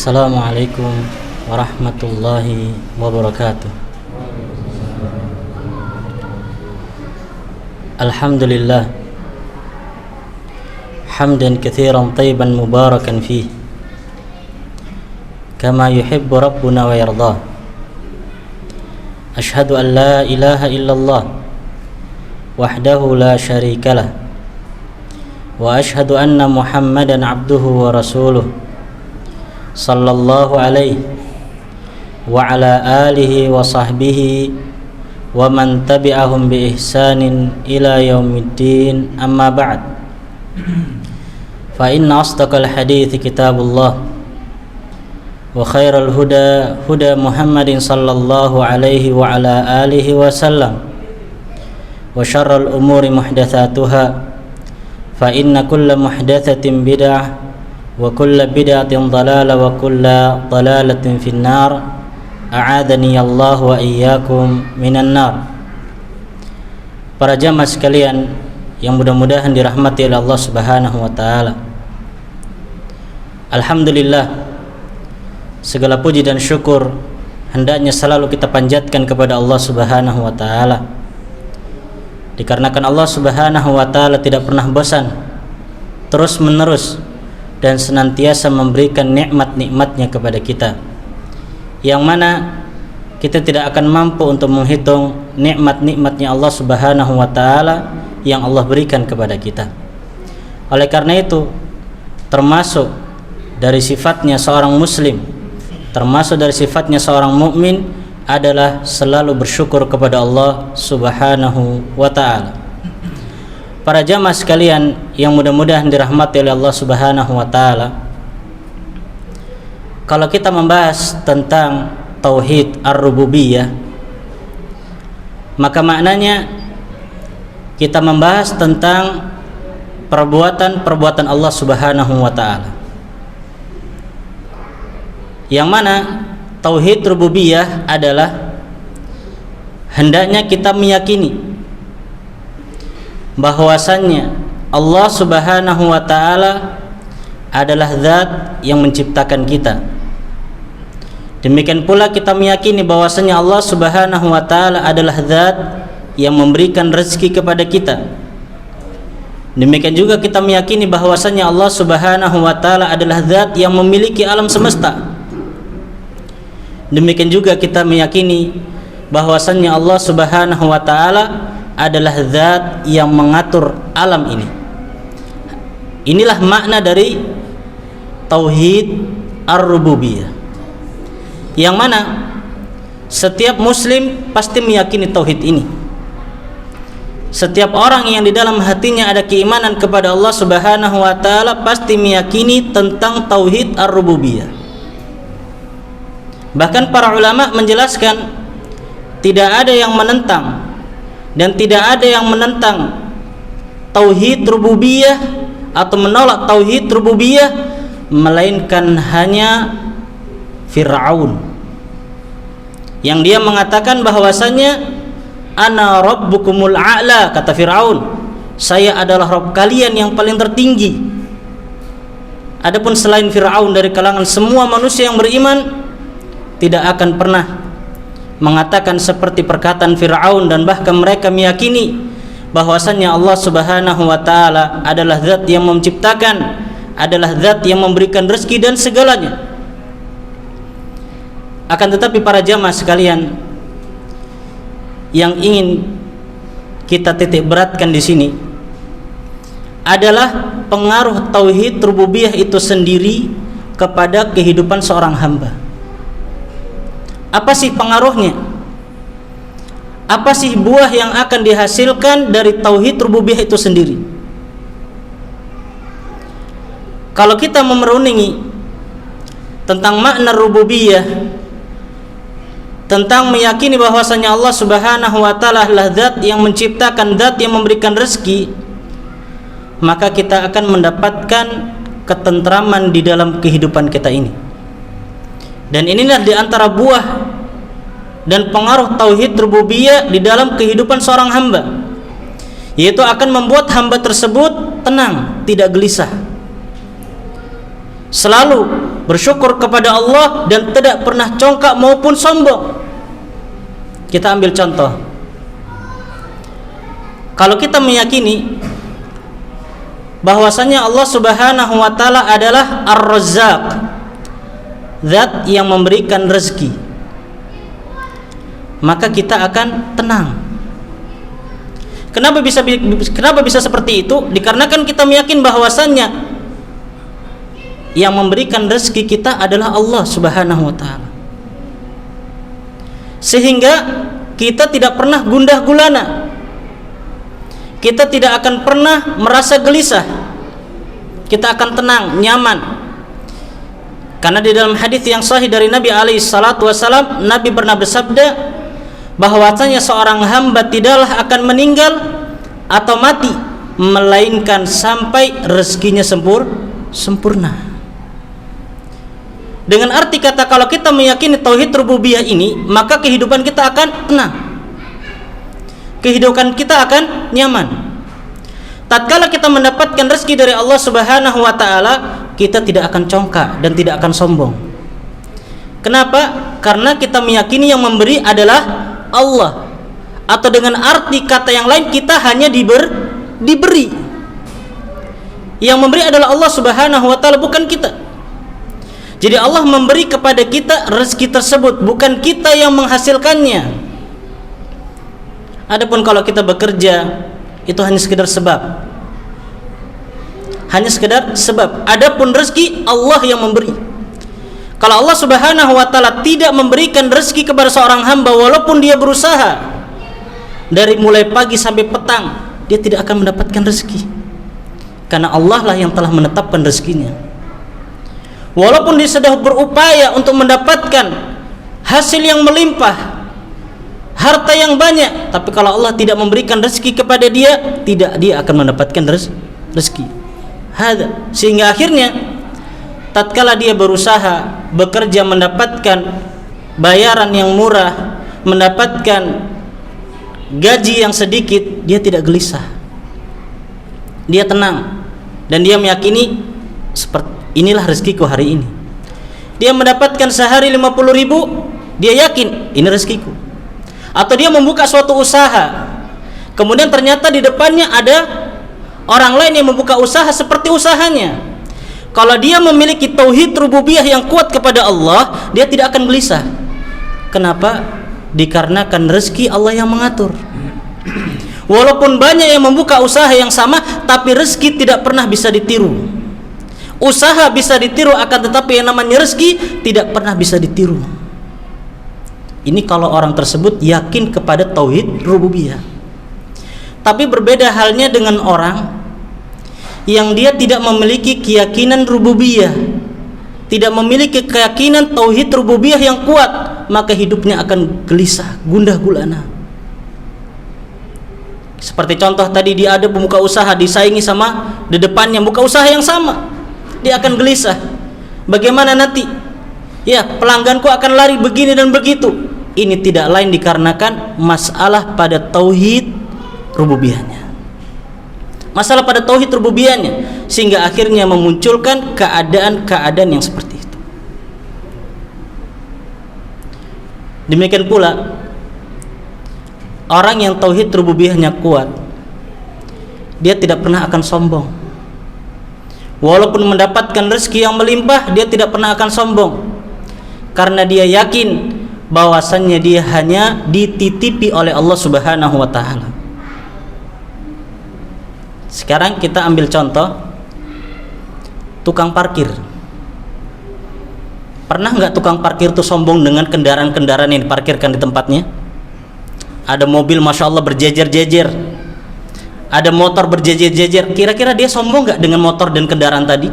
Assalamualaikum warahmatullahi wabarakatuh. Alhamdulillah hamdan katsiran thayyiban mubarakan fih kama yuhibbu rabbuna wa yardah. Ashhadu an la ilaha illallah wahdahu la syarikalah wa ashhadu anna Muhammadan abduhu wa rasuluh sallallahu alaihi wa ala alihi wa sahbihi wa man tabi'ahum bi ihsanin ila yaumiddin, amma ba'd. Fa inna asdaqal hadithi kitabullah wa khairal huda huda Muhammadin sallallahu alaihi wa ala alihi wa sallam wa syarral umuri muhdatsatuha fa inna kulla muhdatsatin bid'ah wa kulla bid'atin dhalalah wa kulla dhalalatin finnar. A'adani Allah wa iyyakum minan nar. Para jamaah sekalian yang mudah-mudahan dirahmati oleh Allah Subhanahu wa taala. Alhamdulillah, segala puji dan syukur hendaknya selalu kita panjatkan kepada Allah Subhanahu wa taala. Dikarenakan Allah Subhanahu wa taala tidak pernah bosan, terus-menerus dan senantiasa memberikan nikmat-nikmatnya kepada kita, yang mana kita tidak akan mampu untuk menghitung nikmat-nikmatnya Allah Subhanahu wa taala yang Allah berikan kepada kita. Oleh karena itu, termasuk dari sifatnya seorang muslim, termasuk dari sifatnya seorang mukmin adalah selalu bersyukur kepada Allah Subhanahu wa taala. Para jamaah sekalian yang mudah-mudahan dirahmati oleh Allah Subhanahu wa taala, kalau kita membahas tentang tauhid ar-rububiyah, maka maknanya kita membahas tentang perbuatan-perbuatan Allah Subhanahu wa taala, yang mana tauhid rububiyah adalah hendaknya kita meyakini bahwasannya Allah Subhanahu wa taala adalah zat yang menciptakan kita. Demikian pula kita meyakini bahwasanya Allah Subhanahu wa taala adalah zat yang memberikan rezeki kepada kita. Demikian juga kita meyakini bahwasanya Allah Subhanahu wa taala adalah zat yang memiliki alam semesta. Demikian juga kita meyakini bahwasanya Allah Subhanahu wa taala adalah zat yang mengatur alam ini. Inilah makna dari tauhid ar-rububiyah, yang mana setiap muslim pasti meyakini tauhid ini. Setiap orang yang di dalam hatinya ada keimanan kepada Allah Subhanahu wa taala pasti meyakini tentang tauhid ar-rububiyah. Bahkan para ulama menjelaskan tidak ada yang menentang dan tidak ada yang menentang tauhid rububiyah atau menolak tauhid rububiyah melainkan hanya Fir'aun, yang dia mengatakan bahwasanya ana rabbukumul a'la. Kata Fir'aun, saya adalah Rabb kalian yang paling tertinggi. Adapun selain Fir'aun dari kalangan semua manusia yang beriman tidak akan pernah mengatakan seperti perkataan Fir'aun, dan bahkan mereka meyakini bahwasannya Allah Subhanahu wa taala adalah zat yang menciptakan, adalah zat yang memberikan rezeki dan segalanya. Akan tetapi para jamaah sekalian, yang ingin kita titik beratkan di sini adalah pengaruh tauhid rububiyah itu sendiri kepada kehidupan seorang hamba. Apa sih pengaruhnya? Apa sih buah yang akan dihasilkan dari tauhid rububiyah itu sendiri? Kalau kita memerungi tentang makna rububiyah, tentang meyakini bahwasanya Allah Subhanahu wa taala adalah zat yang menciptakan, zat yang memberikan rezeki, maka kita akan mendapatkan ketentraman di dalam kehidupan kita ini. Dan inilah di antara buah dan pengaruh tauhid rububiyah di dalam kehidupan seorang hamba, yaitu akan membuat hamba tersebut tenang, tidak gelisah, selalu bersyukur kepada Allah dan tidak pernah congkak maupun sombong. Kita ambil contoh. Kalau kita meyakini bahwasanya Allah Subhanahu wa taala adalah Ar-Razzaq, zat yang memberikan rezeki, maka kita akan tenang. Kenapa bisa seperti itu? Dikarenakan kita meyakin bahwasannya yang memberikan rezeki kita adalah Allah Subhanahu wa taala. Sehingga kita tidak pernah gundah gulana. Kita tidak akan pernah merasa gelisah. Kita akan tenang, nyaman. Karena di dalam hadis yang sahih dari Nabi alaihi salatu wasallam, Nabi pernah bersabda bahwasanya seorang hamba tidaklah akan meninggal atau mati melainkan sampai rezekinya sempurna. Dengan arti kata, kalau kita meyakini tauhid rububiyah ini, maka kehidupan kita akan tenang, kehidupan kita akan nyaman. Tatkala kita mendapatkan rezeki dari Allah Subhanahu wa taala, kita tidak akan congkak dan tidak akan sombong. Kenapa? Karena kita meyakini yang memberi adalah Allah, atau dengan arti kata yang lain, kita hanya diberi. Yang memberi adalah Allah Subhanahu wa taala, bukan kita. Jadi Allah memberi kepada kita rezeki tersebut, bukan kita yang menghasilkannya. Adapun kalau kita bekerja, itu hanya sekedar sebab. Hanya sekedar sebab. Adapun rezeki Allah yang memberi. Kalau Allah Subhanahu wa taala tidak memberikan rezeki kepada seorang hamba, walaupun dia berusaha dari mulai pagi sampai petang, dia tidak akan mendapatkan rezeki. Karena Allah lah yang telah menetapkan rezekinya. Walaupun dia sudah berupaya untuk mendapatkan hasil yang melimpah, harta yang banyak, tapi kalau Allah tidak memberikan rezeki kepada dia, tidak dia akan mendapatkan rezeki. Sehingga akhirnya tatkala dia berusaha bekerja, mendapatkan bayaran yang murah, mendapatkan gaji yang sedikit, dia tidak gelisah, dia tenang, dan dia meyakini seperti inilah rezekiku hari ini. Dia mendapatkan sehari 50.000, dia yakin ini rezekiku. Atau dia membuka suatu usaha, kemudian ternyata di depannya ada orang lain yang membuka usaha seperti usahanya. Kalau dia memiliki tauhid rububiyah yang kuat kepada Allah, dia tidak akan gelisah. Kenapa? Dikarenakan rezeki Allah yang mengatur. Walaupun banyak yang membuka usaha yang sama, tapi rezeki tidak pernah bisa ditiru. Usaha bisa ditiru, akan tetapi yang namanya rezeki tidak pernah bisa ditiru. Ini kalau orang tersebut yakin kepada tauhid rububiyah. Tapi berbeda halnya dengan orang yang dia tidak memiliki keyakinan rububiyah, tidak memiliki keyakinan tauhid rububiyah yang kuat, maka hidupnya akan gelisah, gundah gulana. Seperti contoh tadi, dia ada membuka usaha, disaingi sama di depannya buka usaha yang sama, dia akan gelisah. Bagaimana nanti? Ya, pelangganku akan lari begini dan begitu. Ini tidak lain dikarenakan masalah pada tauhid rububiyahnya. Masalah pada tauhid rububiyahnya, sehingga akhirnya memunculkan keadaan-keadaan yang seperti itu. Demikian pula orang yang tauhid rububiyahnya kuat, dia tidak pernah akan sombong. Walaupun mendapatkan rezeki yang melimpah, dia tidak pernah akan sombong, karena dia yakin bahwasannya dia hanya dititipi oleh Allah Subhanahu wa taala. Sekarang kita ambil contoh tukang parkir. Pernah nggak tukang parkir itu sombong dengan kendaraan-kendaraan yang diparkirkan di tempatnya? Ada mobil Masya Allah berjejer-jejer, ada motor berjejer-jejer. Kira-kira dia sombong nggak dengan motor dan kendaraan tadi?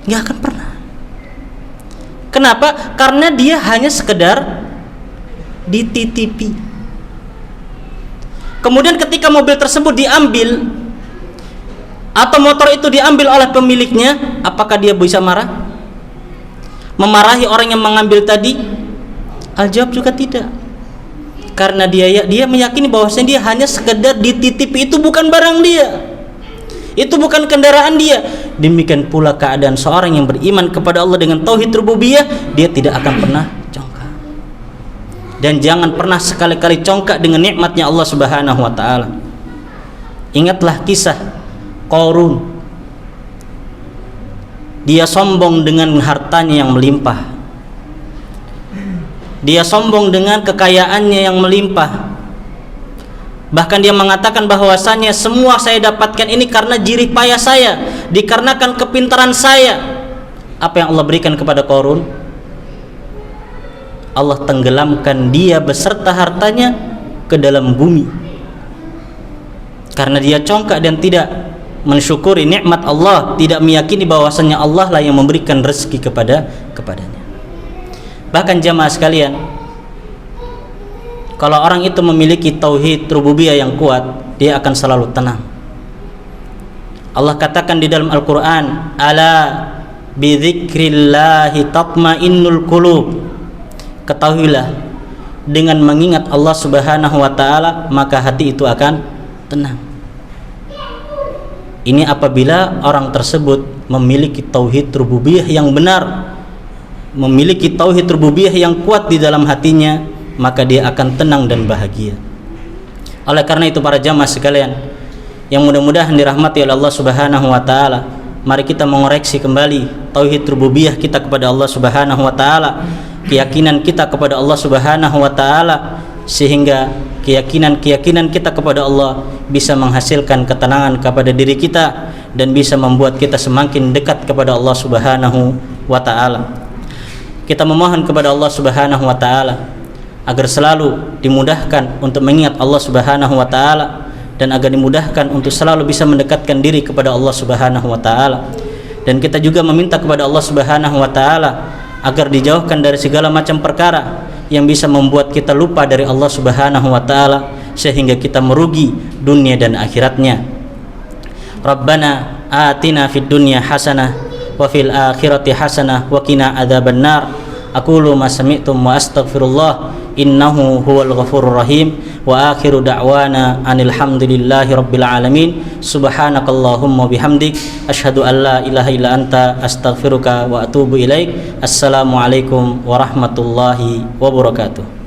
Nggak akan pernah. Kenapa? Karena dia hanya sekedar dititipi. Kemudian ketika mobil tersebut diambil atau motor itu diambil oleh pemiliknya, apakah dia bisa marah? Memarahi orang yang mengambil tadi? Al-jawab juga tidak. Karena dia meyakini bahwasanya dia hanya sekedar dititipi, itu bukan barang dia. Itu bukan kendaraan dia. Demikian pula keadaan seorang yang beriman kepada Allah dengan tauhid rububiyah, dia tidak akan pernah congkak. Dan jangan pernah sekali-kali congkak dengan nikmatnya Allah Subhanahu wa taala. Ingatlah kisah Qarun. Dia sombong dengan hartanya yang melimpah. Dia sombong dengan kekayaannya yang melimpah. Bahkan dia mengatakan bahwasannya semua saya dapatkan ini karena jerih payah saya, dikarenakan kepintaran saya. Apa yang Allah berikan kepada Qarun? Allah tenggelamkan dia beserta hartanya ke dalam bumi. Karena dia congkak dan tidak mensyukuri nikmat Allah, tidak meyakini bahwasannya Allah lah yang memberikan rezeki kepadanya. Bahkan jamaah sekalian, kalau orang itu memiliki tauhid rububiyah yang kuat, dia akan selalu tenang. Allah katakan di dalam Al-Quran, ala bidzikrillahi tatmainnul qulub. Ketahuilah, dengan mengingat Allah Subhanahu wa taala maka hati itu akan tenang. Ini apabila orang tersebut memiliki tauhid rububiyah yang benar, memiliki tauhid rububiyah yang kuat di dalam hatinya, maka dia akan tenang dan bahagia. Oleh karena itu para jamaah sekalian yang mudah-mudahan dirahmati oleh Allah Subhanahu wa taala, mari kita mengoreksi kembali tauhid rububiyah kita kepada Allah Subhanahu wa taala, keyakinan kita kepada Allah Subhanahu wa taala, sehingga keyakinan kita kepada Allah bisa menghasilkan ketenangan kepada diri kita dan bisa membuat kita semakin dekat kepada Allah Subhanahu wa taala. Kita memohon kepada Allah Subhanahu wa taala agar selalu dimudahkan untuk mengingat Allah Subhanahu wa taala dan agar dimudahkan untuk selalu bisa mendekatkan diri kepada Allah Subhanahu wa taala. Dan kita juga meminta kepada Allah Subhanahu wa taala agar dijauhkan dari segala macam perkara yang bisa membuat kita lupa dari Allah Subhanahu wa taala sehingga kita merugi dunia dan akhiratnya. Rabbana atina fid dunya hasanah wa fil akhirati hasanah wa qina adzabannar. Aqulu ma sami'tum wa astaghfirullah innahu huwal ghafurur rahim wa akhiru da'wana anil hamdulillahi rabbil alamin. Subhanakallahumma bihamdik asyhadu an la ilaha illa anta astaghfiruka wa atubu ilaik. Assalamualaikum warahmatullahi wabarakatuh.